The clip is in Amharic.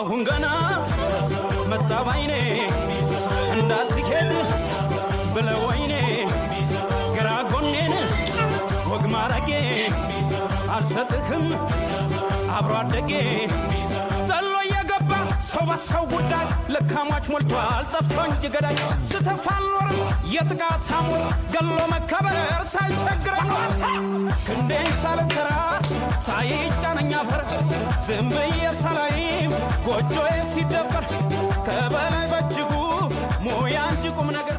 አሁን ገና መጣ ባይኔ እንዳትሄድ ብለው ወይኔ ግራ ጎኔን ወግ ማረጌ አልሰጥህም አብሮ አደጌ ዘሎ የገባ ሰው በሰው ጉዳይ ለካሟች ሞልቷል ጠፍቶ እንጂ ገዳይ ስተፋልኖርም የጥቃት ሐሞት ገሎ መከበር ሳይቸግረኝ ክንዴን ሳልተራስ ሳይጫነኝ አፈር ዝም ብዬ ሳላይም ጎጆዬ ሲደፈር ከበላይ በእጅጉ ሙያ እንጂ ቁም ነገር